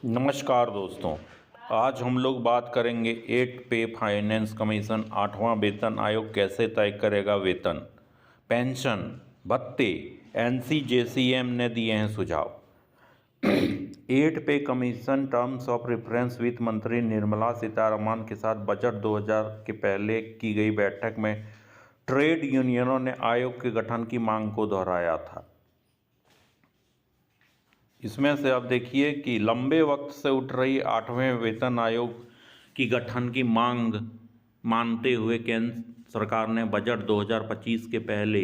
नमस्कार दोस्तों। आज हम लोग बात करेंगे 8 पे फाइनेंस कमीशन 8वां वेतन आयोग कैसे तय करेगा वेतन, पेंशन, भत्ते। एनसीजेसीएम ने दिए हैं सुझाव। 8 पे कमीशन टर्म्स ऑफ रेफरेंस वित्त मंत्री निर्मला सीतारमण के साथ बजट 2000 के पहले की गई बैठक में ट्रेड यूनियनों ने आयोग के गठन की मांग को दोहराया था। इसमें से अब देखिए कि लंबे वक्त से उठ रही 8वें वेतन आयोग की गठन की मांग मानते हुए केंद्र सरकार ने बजट 2025 के पहले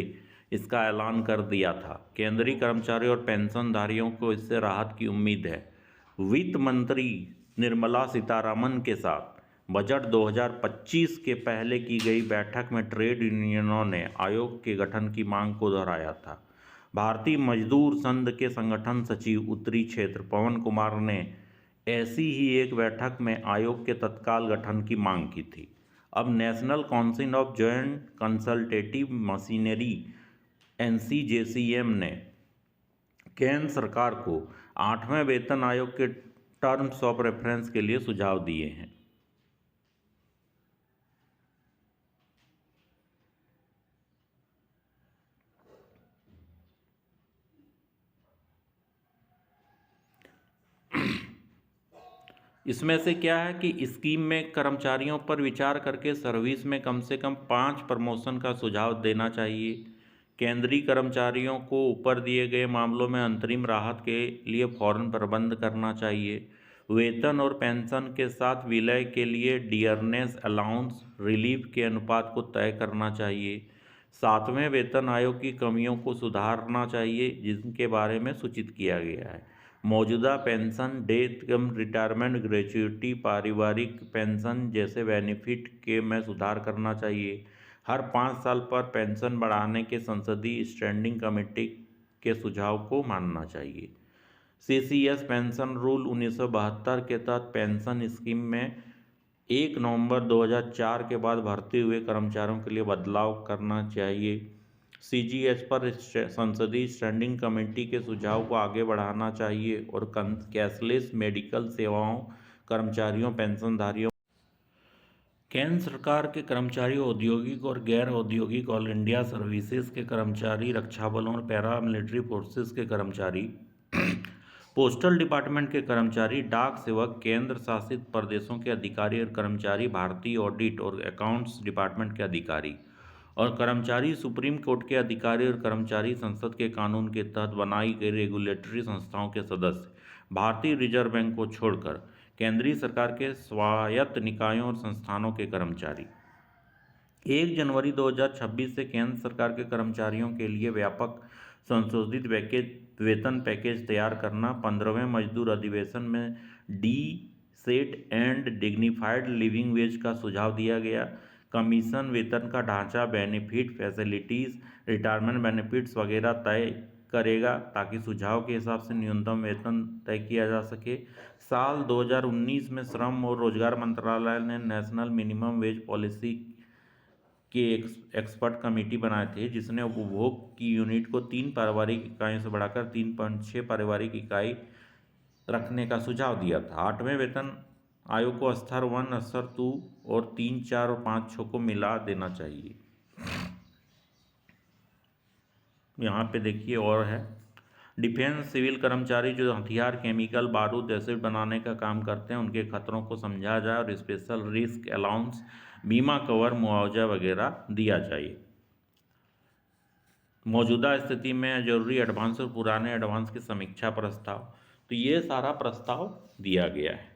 इसका ऐलान कर दिया था। केंद्रीय कर्मचारी और पेंशनधारियों को इससे राहत की उम्मीद है। वित्त मंत्री निर्मला सीतारमण के साथ बजट 2025 के पहले की गई बैठक में ट्रेड यूनियनों ने आयोग के गठन की मांग को दोहराया था। भारतीय मजदूर संघ के संगठन सचिव उत्तरी क्षेत्र पवन कुमार ने ऐसी ही एक बैठक में आयोग के तत्काल गठन की मांग की थी। अब National Council of Joint Consultative Machinery NCJCM ने केंद्र सरकार को 8वें वेतन आयोग के टर्म्स ऑफ रेफरेंस के लिए सुझाव दिए हैं। इसमें से क्या है कि स्कीम में कर्मचारियों पर विचार करके सर्विस में कम से कम 5 प्रमोशन का सुझाव देना चाहिए। केंद्रीय कर्मचारियों को ऊपर दिए गए मामलों में अंतरिम राहत के लिए फौरन प्रबंध करना चाहिए। वेतन और पेंशन के साथ विलय के लिए डियरनेस अलाउंस रिलीफ के अनुपात को तय करना चाहिए। 7वें वेतन आयोग की कमियों को सुधारना चाहिए जिनके बारे में सूचित किया गया है। मौजूदा पेंशन, डेथ कम रिटायरमेंट, ग्रेच्युटी, पारिवारिक पेंशन जैसे बेनिफिट के में सुधार करना चाहिए। हर 5 साल पर पेंशन बढ़ाने के संसदीय स्टैंडिंग कमेटी के सुझाव को मानना चाहिए। सीसीएस पेंशन रूल 1972 के तहत पेंशन स्कीम में 1 नवंबर 2004 के बाद भर्ती हुए कर्मचारियों के लिए बदलाव करना चाहिए। सीजीएच पर संसदीय स्टैंडिंग कमेटी के सुझाव को आगे बढ़ाना चाहिए और कैशलेस मेडिकल सेवाओं कर्मचारियों पेंशनधारियों केंद्र सरकार के कर्मचारी, औद्योगिक और गैर औद्योगिक ऑल इंडिया सर्विसेज के कर्मचारी, रक्षा बलों और पैरा मिलिट्री फोर्सेस के कर्मचारी, पोस्टल डिपार्टमेंट के कर्मचारी, डाक सेवक, केंद्र शासित प्रदेशों के अधिकारी और कर्मचारी, भारतीय ऑडिट और अकाउंट्स डिपार्टमेंट के अधिकारी और कर्मचारी, सुप्रीम कोर्ट के अधिकारी और कर्मचारी, संसद के कानून के तहत बनाई गई रेगुलेटरी संस्थाओं के सदस्य, भारतीय रिजर्व बैंक को छोड़कर केंद्रीय सरकार के स्वायत्त निकायों और संस्थानों के कर्मचारी। 1 जनवरी 2026 से केंद्र सरकार के कर्मचारियों के लिए व्यापक संशोधित वेतन पैकेज तैयार करना। 15वें मजदूर अधिवेशन में set and dignified living veg का सुझाव दिया गया। कमीशन वेतन का ढांचा, बेनिफिट, फैसिलिटीज़, रिटायरमेंट बेनिफिट्स वगैरह तय करेगा ताकि सुझाव के हिसाब से न्यूनतम वेतन तय किया जा सके। साल 2019 में श्रम और रोजगार मंत्रालय ने नेशनल मिनिमम वेज पॉलिसी के एक्सपर्ट कमेटी बनाए थे जिसने उपभोग की यूनिट को 3 पारिवारिक इकाइयों से बढ़ाकर 3.6 पारिवारिक इकाई रखने का सुझाव दिया था। 8वें वेतन आयोग को स्तर 1, स्तर 2 और 3, 4 और 5, 6 को मिला देना चाहिए। यहाँ पे देखिए और है डिफेंस सिविल कर्मचारी जो हथियार, केमिकल, बारूद, एसिड बनाने का काम करते हैं उनके खतरों को समझा जाए और स्पेशल रिस्क अलाउंस, बीमा कवर, मुआवजा वगैरह दिया जाए। मौजूदा स्थिति में जरूरी एडवांस और पुराने एडवांस की समीक्षा प्रस्ताव, तो ये सारा प्रस्ताव दिया गया है।